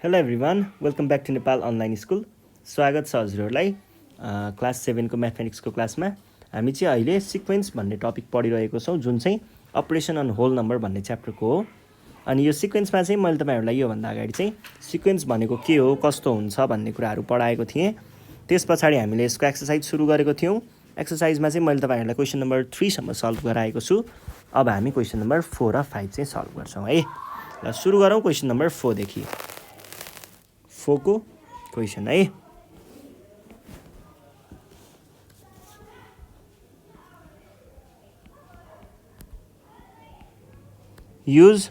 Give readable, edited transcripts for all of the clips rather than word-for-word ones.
Hello everyone welcome back to Nepal online school. स्वागत छ हजुरहरूलाई क्लास 7को म्याथमेटिक्सको क्लासमा। हामी चाहिँ अहिले सिक्वेन्स भन्ने टपिक पढिरहेको छौँ, जुन चाहिँ अपरेसन अन होल नम्बर भन्ने च्याप्टरको हो। अनि यो सिक्वेन्समा चाहिँ मैले तपाईँहरूलाई योभन्दा अगाडि चाहिँ सिक्वेन्स भनेको के हो, कस्तो हुन्छ भन्ने कुराहरू पढाएको थिएँ। त्यस पछाडि हामीले यसको एक्सर्साइज सुरु गरेको थियौँ। एक्सर्साइजमा चाहिँ मैले तपाईँहरूलाई क्वेसन नम्बर 3सम्म सल्भ गराएको छु। अब हामी क्वेसन नम्बर 4 र 5 चाहिँ सल्भ गर्छौँ है। ल सुरु गरौँ क्वेसन नम्बर 4 देखि। 4 को क्वेसन है। use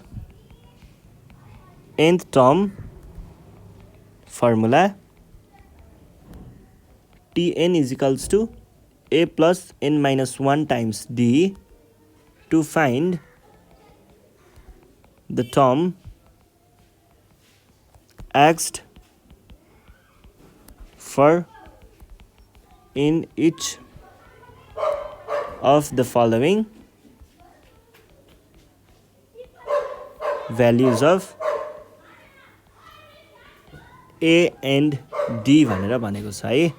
nth term formula Tn is equals to a plus n minus 1 times d to find the term asked for in each of the following values of a and d भनेर भनेको छ है।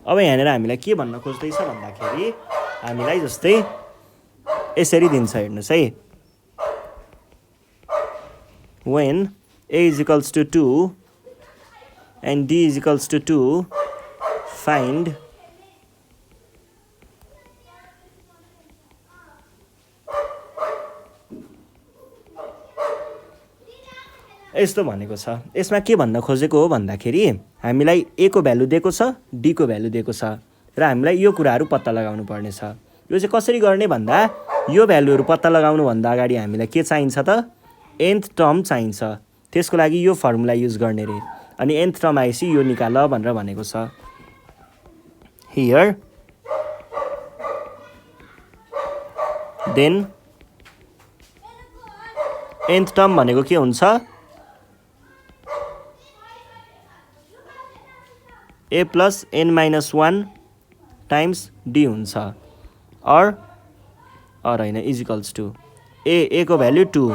अब यहाँनिर हामीलाई के भन्न खोज्दैछ भन्दाखेरि हामीलाई जस्तै यसरी दिन्छ, हेर्नुहोस् है। when a is equals to 2 and d is equals to 2 find यस्तो भनेको छ। यसमा के भन्न खोजेको हो भन्दाखेरि हामीलाई a को भ्यालु दिएको छ, d को भ्यालु दिएको छ र हामीलाई यो कुराहरू पत्ता लगाउनु पर्ने छ। यो चाहिँ कसरी गर्ने भन्दा यो भ्यालुहरू पत्ता लगाउनु भन्दा अगाडि हामीलाई के चाहिन्छ त, nth टर्म चाहिन्छ। त्यसको लागि यो फर्मुला युज गर्ने रे। अनि nth टर्म आएपछि यो निकाल भनेर भनेको छ। हियर देन nth टर्म भनेको के हुन्छ, a plus n minus 1 times d हुन्छ। or होइन, इज इक्वल्स टू a को भ्याल्यु 2,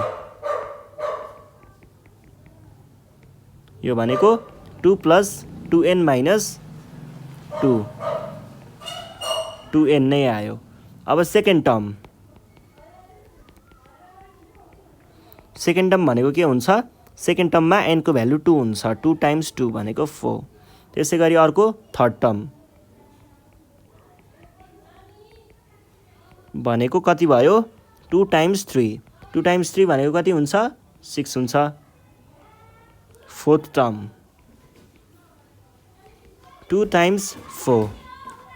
यो भनेको 2 plus 2n minus 2, 2n नै आयो। अब सेकेन्ड टर्म भनेको के हुन्छ, सेकेन्ड टर्ममा n को भ्यालु 2 हुन्छ, 2 times 2 भनेको 4। त्यसै गरी अर्को थर्ड टर्म भनेको कति भयो, 2 times 3, 2 times 3 भनेको कति हुन्छ, 6 हुन्छ। Fourth term 2 times 4,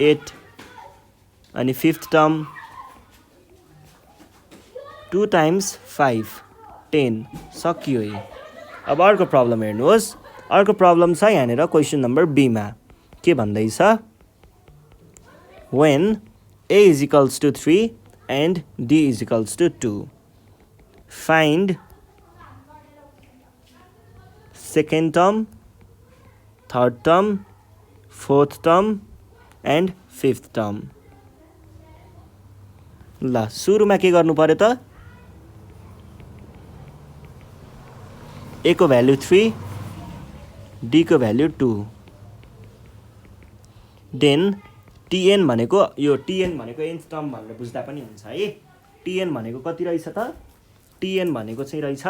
8। अनि फिफ्थ टर्म 2 times 5, 10। सकियो है। अब अर्को प्रब्लम हेर्नुहोस्। अर्को प्रब्लम छ यहाँनिर क्वेसन नम्बर बीमा। के भन्दैछ, when a is equals to 3 and d is equals to 2 find second term, third term, fourth term and fifth term। ल सुरुमा के गर्नु पर्यो त, a को भ्यालु 3, d को भ्यालु 2, देन tn भनेको यो tn भनेको nth टर्म भनेर बुझ्दा पनि हुन्छ है। tn भनेको कति रहेछ त, tn भनेको चाहिँ रहेछ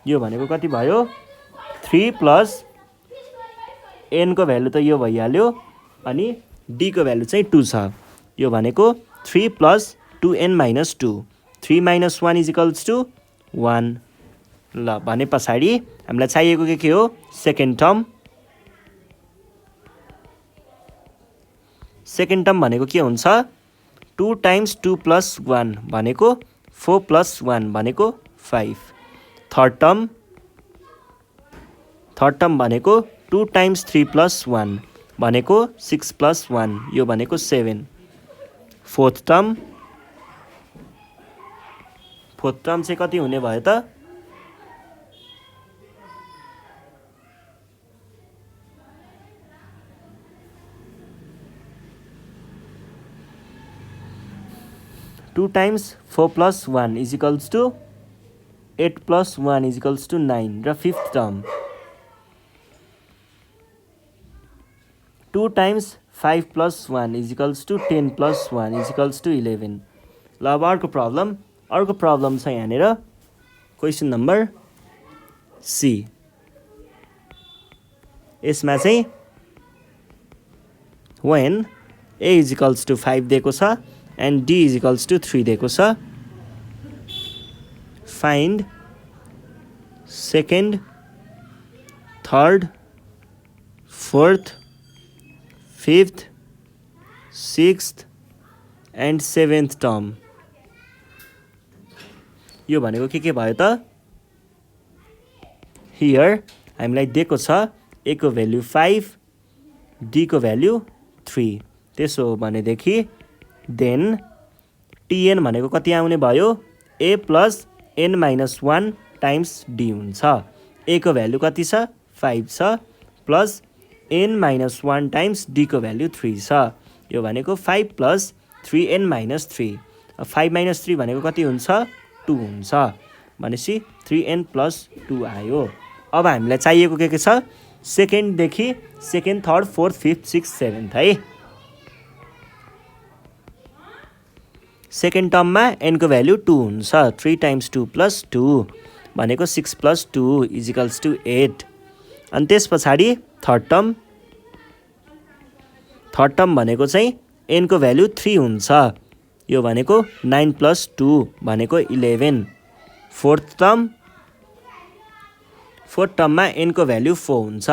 यो भनेको कति भयो, 3 plus n को भ्यालु त यो भइहाल्यो, अनि d को भ्यालु चाहिँ 2 छ। यो भनेको 3 plus 2n minus 2, 3 minus 1 is equals to 1। ल भने पछाडि हामीलाई चाहिएको के हो, सेकेन्ड टर्म। सेकेन्ड टर्म भनेको के हुन्छ, 2 times 2 plus 1 भनेको 4 plus 1 भनेको 5। थर्ड टर्म भनेको 2 times 3 plus 1 भनेको 6 plus 1, यो भनेको 7। फोर्थ टर्म चाहिँ कति हुने भयो त, 2 times 4 plus 1 is equals to 8 plus 1 is equals to 9 र fifth term 2 times 5 plus 1 is equals to 10 plus 1 is equals to 11 ल अब अर्को प्रब्लम छ यहाँनिर क्वेसन नम्बर सी यसमा चाहिँ when a is equals to 5 दिएको छ and d is equals to 3 दिएको छ find second, third, fourth, fifth, sixth and seventh term यो भनेको के भयो त here हामीलाई दिएको छ a को भ्यालु 5 d को भ्यालु 3 त्यसो हो भनेदेखि देन tn भनेको कति आउने भयो a plus n minus 1 times d हुन्छ a को भ्यालु कति छ 5 छ plus n minus 1 times d को भ्यालु 3 छ यो भनेको 5 plus 3n minus 3 5 minus 3 भनेको कति हुन्छ 2 हुन्छ भनेपछि 3n plus 2 आयो अब हामीलाई चाहिएको के छ सेकेन्ड देखि second third fourth fifth sixth seventh है सेकेन्ड टर्ममा n को भ्यालु 2 हुन्छ 3 times 2 plus 2 भनेको 6 plus 2 is equals to 8 अनि त्यस पछाडि थर्ड टर्म भनेको चाहिँ n को भ्यालु 3 हुन्छ यो भनेको 9 plus 2 भनेको 11 फोर्थ टर्ममा n को भ्यालु 4 हुन्छ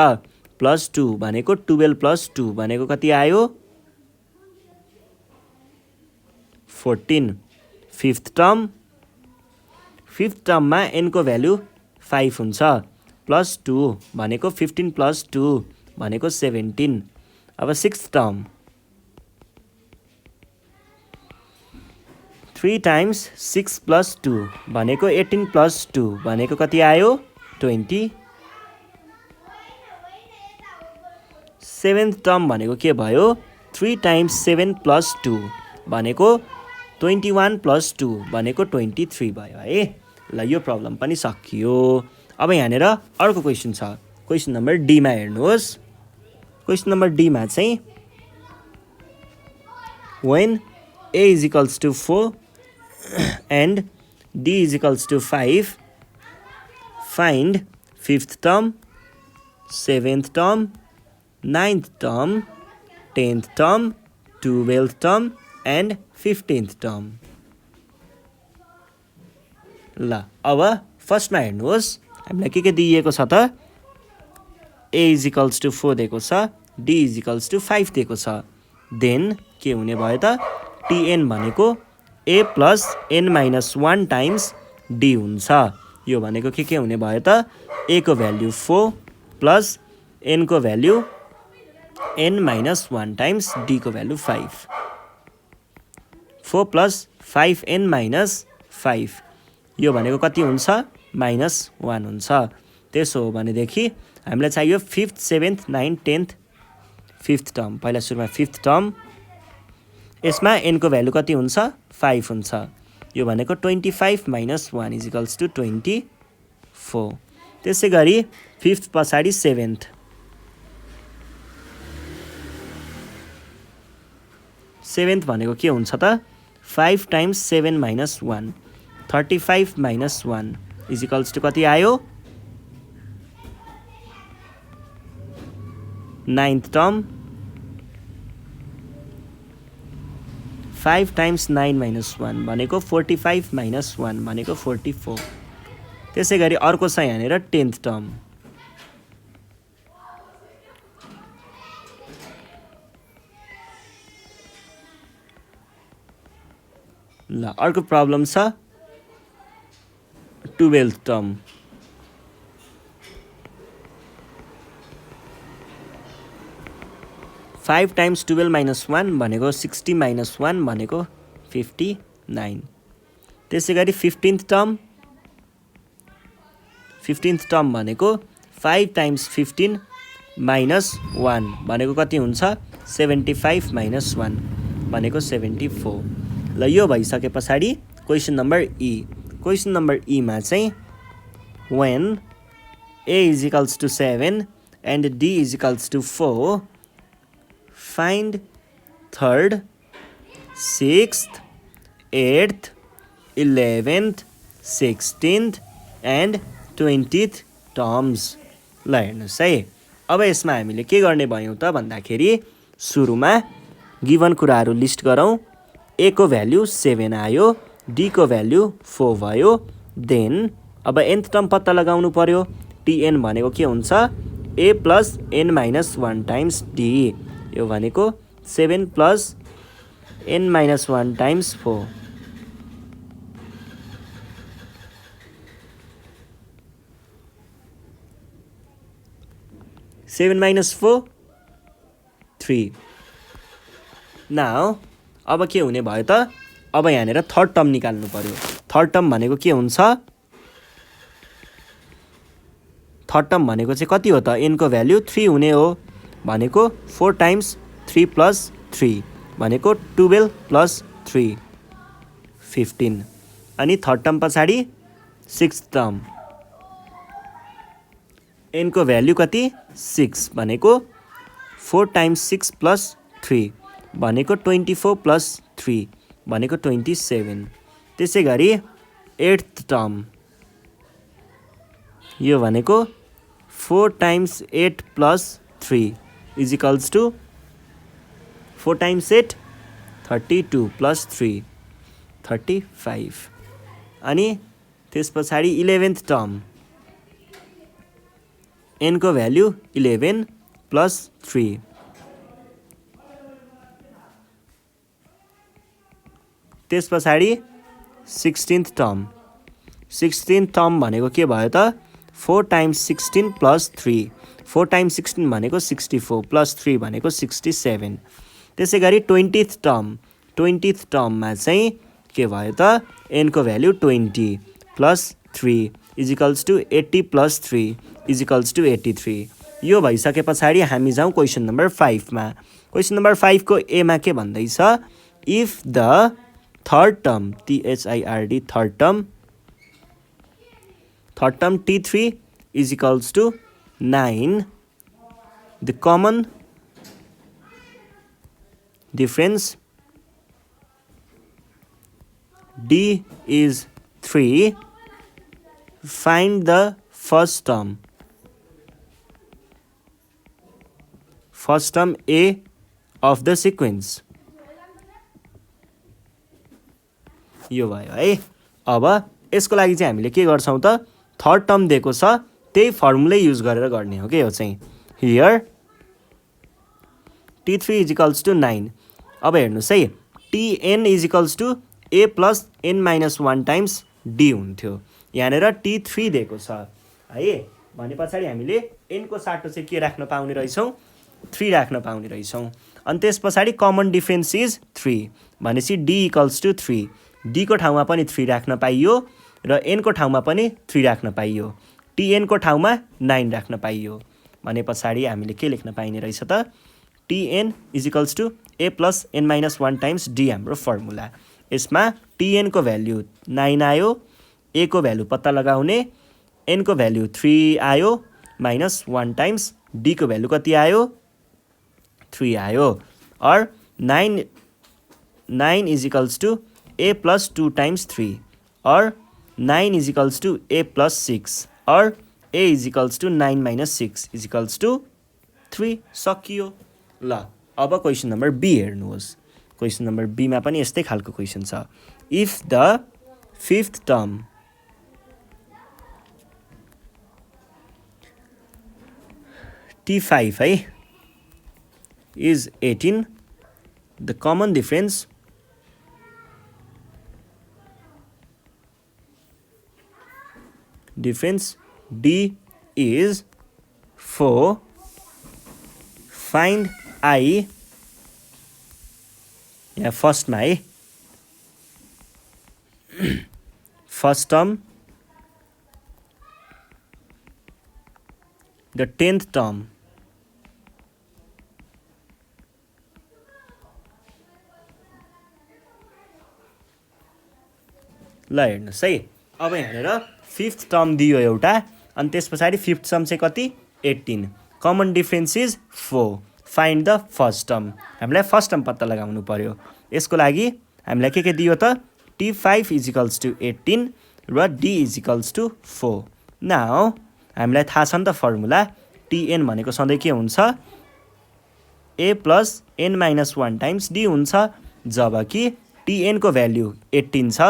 प्लस 2 भनेको 12 plus 2 भनेको कति आयो 14 फिफ्थ टर्ममा n को भ्यालु 5 हुन्छ प्लस 2 भनेको 15 plus 2 भनेको 17 अब सिक्स्थ टर्म 3 times 6 plus 2 भनेको 18 plus 2 भनेको कति आयो 20 सेभेन्थ टर्म भनेको के भयो 3 times 7 plus 2 भनेको 21 plus 2 भनेको 23 भयो है ल यो प्रब्लम पनि सकियो अब यहाँनिर अर्को क्वेसन छ क्वेसन नम्बर डी मा हेर्नुहोस् क्वेसन नम्बर डी मा चाहिँ when a is equals to 4 and d is equals to 5 find fifth term, seventh term, ninth term, 10th term, 12th term and 15th term ल अब फर्स्टमा हेर्नुहोस् हामीलाई के दिएको छ त a is equals to 4 दिएको छ d is equals to 5 दिएको छ देन के हुने भयो त tn भनेको a plus n minus 1 times d हुन्छ यो भनेको के हुने भयो त a को भ्यालु 4 प्लस n को value n minus 1 times d को भ्यालु 5 4 plus 5n minus 5 यो भनेको कति हुन्छ -1 हुन्छ त्यसो हो भनेदेखि हामीलाई चाहियो 5th 7th 9th 10th 5th term पहिला सुरुमा 5th टर्म यसमा n को भ्यालु कति हुन्छ 5 हुन्छ यो भनेको 25 - 1 इज इक्वल्स टु 24 त्यसै गरी 5th पछाडि 7th 7th भनेको के हुन्छ त 5 times 7 minus 1 35 minus 1 is equals to कति आयो 9th टर्म 5 times 9 minus 1 भनेको 45 minus 1 भनेको 44 त्यसै गरी अर्को छ यहाँनिर 10th टर्म ल अर्को प्रब्लम छ 12th term five times 12 minus 1 भनेको 60 minus 1 भनेको 59 त्यसै गरी 15th टर्म भनेको 5 times 15 minus 1 भनेको कति हुन्छ 75 minus 1 भनेको 74 ल यो भइसके पछाडि क्वेसन नम्बर ई। क्वेसन नम्बर ईमा चाहिँ when a is equals to 7 and d is equals to 4, find third, 6th, 8th, 11th, 16th and 20th terms। ल हेर्नुहोस् है, अब यसमा हामीले के गर्ने भयौँ त भन्दाखेरि सुरुमा गिभन कुराहरू लिस्ट गरौँ। ए को भ्याल्यु 7 आयो, डी को भ्याल्यु 4 भयो। देन अब nth टर्म पत्ता लगाउनु पर्यो। टिएन भनेको के हुन्छ, A plus N minus 1 times D. यो भनेको 7 plus N minus 1 times 4। Seven minus 4 3। Now अब के हुने भयो त, अब यहाँनिर थर्ड टर्म निकाल्नु पर्यो। थर्ड टर्म भनेको के हुन्छ, थर्ड टर्म भनेको चाहिँ कति हो त, एनको भ्याल्यु 3 हुने हो भनेको 4 टाइम्स 3 प्लस 3 भनेको 12 प्लस 3 15। अनि थर्ड टर्म पछाडि सिक्स्थ टर्म, एनको भ्याल्यु कति 6 भनेको 4 टाइम्स 6 प्लस 3 भनेको 24 प्लस 3 भनेको 27। त्यसै गरी एट्थ टर्म, यो भनेको 4 times 8 plus 3 is equals to 4 times 8 32 plus 3 35। अनि त्यस पछाडि 11th term, Enco value 11 plus 3। त्यस पछाडि 16th टर्म, 16th टर्म भनेको के भयो त, 4 टाइम्स 16 प्लस 3 4 टाइम्स 16 भनेको 64 प्लस 3 भनेको 67। त्यसै गरी 20th टर्म, 20th टर्ममा चाहिँ के भयो त, एनको value 20 plus 3 is equals to 80 plus 3 is equals to 83। यो भइसके पछाडि हामी जाउँ क्वेसन नम्बर 5मा। क्वेसन नम्बर 5 को एमा के भन्दैछ, if the third term, THIRD third term T3 is equals to 9, the common difference D is 3, find the first term A of the sequence। यो भयो है। अब यसको लागि चाहिँ हामीले के गर्छौँ त, थर्ड टर्म दिएको छ त्यही फर्मुलै युज गरेर गर्ने हो कि यो चाहिँ। Here T3 is equals to 9। अब हेर्नुहोस् है, TN is equals to A plus N minus 1 times D हुन्थ्यो। यहाँनिर T3 दिएको छ है, भने पछाडि हामीले N को साटो चाहिँ के राख्न पाउने रहेछौँ, 3 राख्न पाउने रहेछौँ। अनि त्यस पछाडि कमन डिफ्रेन्स इज 3 भनेपछि D इक्वल्स टु 3। D को ठाउँमा पनि 3 राख्न पाइयो र N को ठाउँमा पनि 3 राख्न पाइयो। TN को ठाउँमा 9 राख्न पाइयो भने पछाडि हामीले के लेख्न पाइने रहेछ त, TN is equals to A plus N minus 1 times D हाम्रो फर्मुला। यसमा TN को भ्याल्यु 9 आयो, A को भ्याल्यु पत्ता लगाउने, N को भ्याल्यु 3 आयो माइनस 1 टाइम्स D को भ्याल्यु कति आयो 3 आयो। और 9 is equals to A plus 2 times 3 और 9 is equals to A plus 6 और A is equals to 9 minus 6 is equals to 3। सकियो। ल अब क्वेसन नम्बर बी हेर्नुहोस्। क्वेसन नम्बर बीमा पनि यस्तै खालको क्वेसन छ। If the fifth term T5 है is 18, the common difference D is 4, find I, yeah, first my first term, the 10th term, ल हेर्नुहोस् है, अब यहाँनिर फिफ्थ टर्म दियो एउटा, अनि त्यस पछाडि फिफ्थ टर्म चाहिँ कति 18, common difference is 4, find the first term. हामीलाई फर्स्ट टर्म पत्ता लगाउनु पर्यो। यसको लागि हामीलाई के दियो त T5 इजिकल्स टु 18 र D इजिकल्स टु 4। नाउ हामीलाई थाहा छ नि त फर्मुला, Tn भनेको सधैँ के हुन्छ A plus n minus 1 times D हुन्छ, जबकि Tn को भ्याल्यु 18 छ,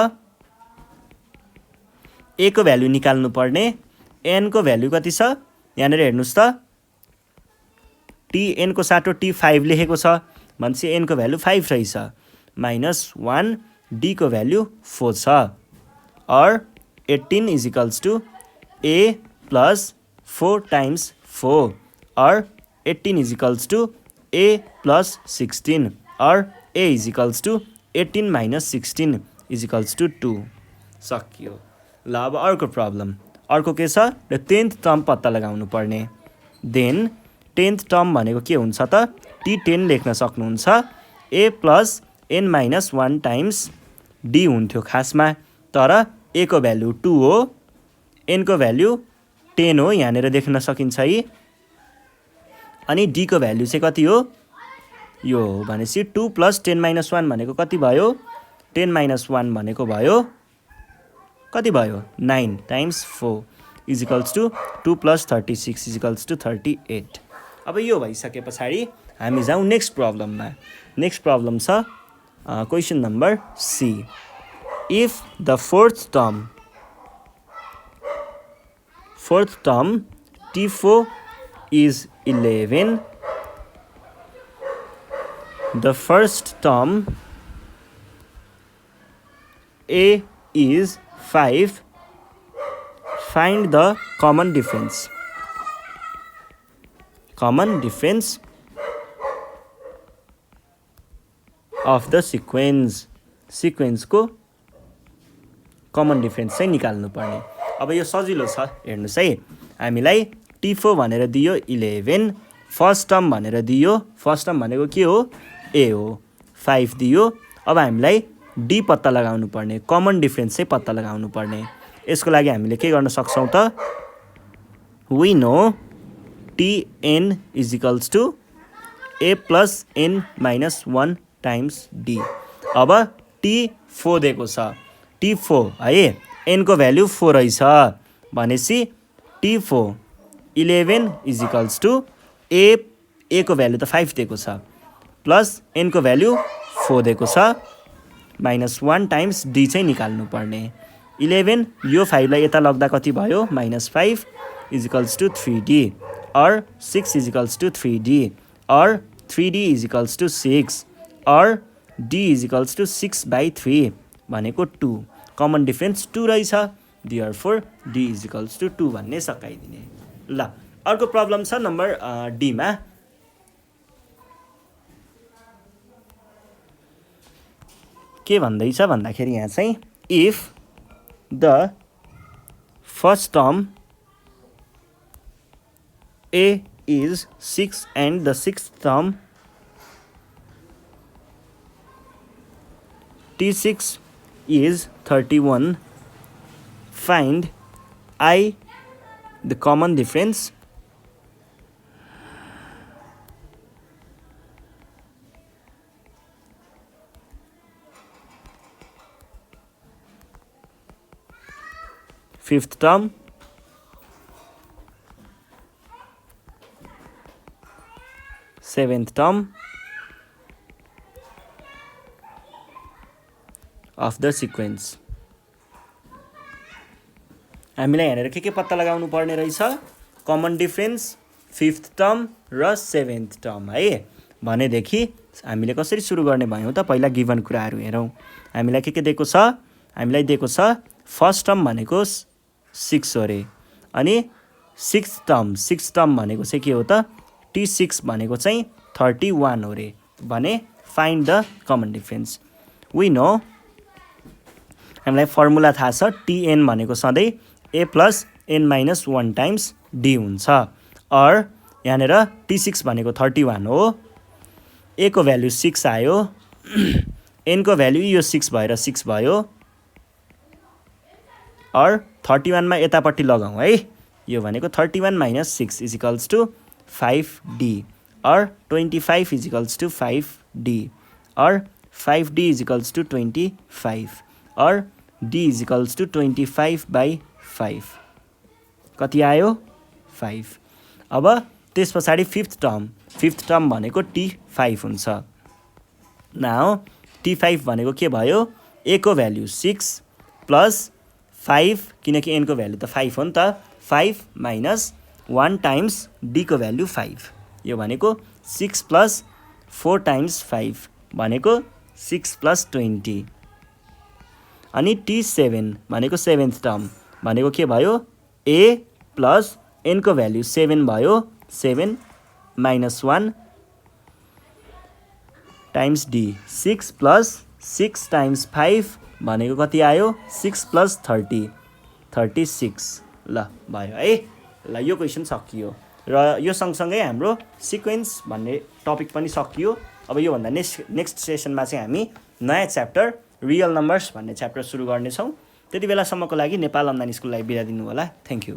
A को भ्याल्यु निकाल्नु पर्ने, n को भ्याल्यु कति छ यहाँनिर हेर्नुहोस् त, Tn को साटो T5 लेखेको छ भनेपछि n को भ्याल्यु 5 रहेछ, माइनस 1 D को भ्याल्यु 4 छ, और 18 is equals to A plus 4 times 4, और 18 इजिकल्स टु A प्लस 16, और A is equals to 18 minus 16 is equals to 2। सकियो। ल अब अर्को प्रब्लम, अर्को के छ र 10th टर्म पत्ता लगाउनु पर्ने। देन 10th टर्म भनेको के हुन्छ त, T10 लेख्न सक्नुहुन्छ, A plus n minus 1 times D हुन्थ्यो खासमा, तर A को भ्याल्यु 2 हो, n को भ्याल्यु 10 हो, यहाँनिर देख्न सकिन्छ है, अनि D को भ्याल्यु चाहिँ कति हो, यो हो भनेपछि 2 प्लस 10 माइनस 1 भनेको कति भयो, 10 माइनस 1 भनेको भयो कति भयो 9 times 4 is equals to 2 plus 36 is equals to 38। अब यो भइसके पछाडि हामी जाउँ नेक्स्ट प्रब्लममा। नेक्स्ट प्रब्लम छ question number C। If the fourth term T4 is 11, the first term A is 5, find the common difference of the sequence को कमन डिफ्रेन्स चाहिँ निकाल्नु पर्ने। अब यो सजिलो छ, हेर्नुहोस् है, हामीलाई T4 भनेर दियो 11, फर्स्ट टर्म भनेर दियो, फर्स्ट टर्म भनेको के हो A हो, 5 दियो। अब हामीलाई D पत्ता लगाउनु पर्ने, कमन डिफ्रेन्स चाहिँ पत्ता लगाउनु पर्ने। यसको लागि हामीले के गर्न सक्छौँ त, we know Tn is equals to A plus n minus 1 times D। अब T4 दिएको छ, T4 है, n को भ्याल्यु 4 रहेछ भनेपछि T4 11 इजिकल्स टु A को भ्याल्यु त 5 दिएको छ, प्लस n को भ्याल्यु 4 दिएको छ, माइनस 1 टाइम्स D चाहिँ निकाल्नु पर्ने। 11 यो 5 लाई यता लग्दा कति भयो माइनस 5 इजिकल्स टु 3D, और 6 इजिकल्स टु 3D, और 3D इजिकल्स टु 6, और D इजिकल्स टु 6/3 भनेको 2, कमन डिफ्रेन्स 2 रहेछ, देयरफोर D इजिकल्स टु 2 भन्ने सकाइदिने। ल अर्को प्रब्लम छ नम्बर D मा। के भन्दैछ भन्दाखेरि यहाँ चाहिँ if the first term A is 6 and the sixth term T6 is 31, find I the common difference fifth term seventh term of the sequence। हामीलाई यहाँनिर के पत्ता लगाउनु पर्ने रहेछ, कमन डिफ्रेन्स फिफ्थ टर्म र सेभेन्थ टर्म है। भनेदेखि हामीले कसरी सुरु गर्ने भयौँ त, पहिला गिभन कुराहरू हेरौँ। हामीलाई के दिएको छ, हामीलाई दिएको छ फर्स्ट टर्म भनेको 6 हो अरे, अनि सिक्स्थ टर्म भनेको चाहिँ के हो त, T6 भनेको चाहिँ 31 हो रे भने find the common difference. We know हामीलाई फर्मुला थाहा छ, Tn भनेको सधैँ A plus n minus 1 times D हुन्छ, और यहाँनिर T6 भनेको 31 हो, A को भ्याल्यु 6 आयो, n को भ्याल्यु यो 6 भएर 6 भयो, अर 31 मा यतापट्टि लगाउँ है। यो भनेको 31 - 6 = 5D or 25 = 5D or 5D = 25 or D = 25/5 कति आयो 5। अब त्यस पछाडि फिफ्थ टर्म भनेको T5 हुन्छ। नाउ T5 भनेको के भयो A को भ्यालु 6 प्लस 5 किनकि N को भ्यालु त 5 हो नि त 5 - 1 टाइम्स D को भ्यालु 5 यो भनेको 6 प्लस 4 टाइम्स 5 भनेको 6 प्लस 20 अनि T7 भनेको सेभेन्थ टर्म भनेको के भयो A प्लस N को भ्यालु 7 भयो 7 - 1 टाइम्स D 6 प्लस 6 टाइम्स 5 भनेको कति आयो 6 प्लस 30 36 ल भयो है। ल यो क्वेसन सकियो र यो सँगसँगै हाम्रो सिक्वेन्स भन्ने टपिक पनि सकियो। अब योभन्दा नेक्स्ट सेसनमा चाहिँ हामी नयाँ च्याप्टर रियल नम्बर्स भन्ने च्याप्टर सुरु गर्नेछौँ। त्यति बेलासम्मको लागि नेपाल अनलाइन स्कुललाई बिदा दिनु होला। Thank you.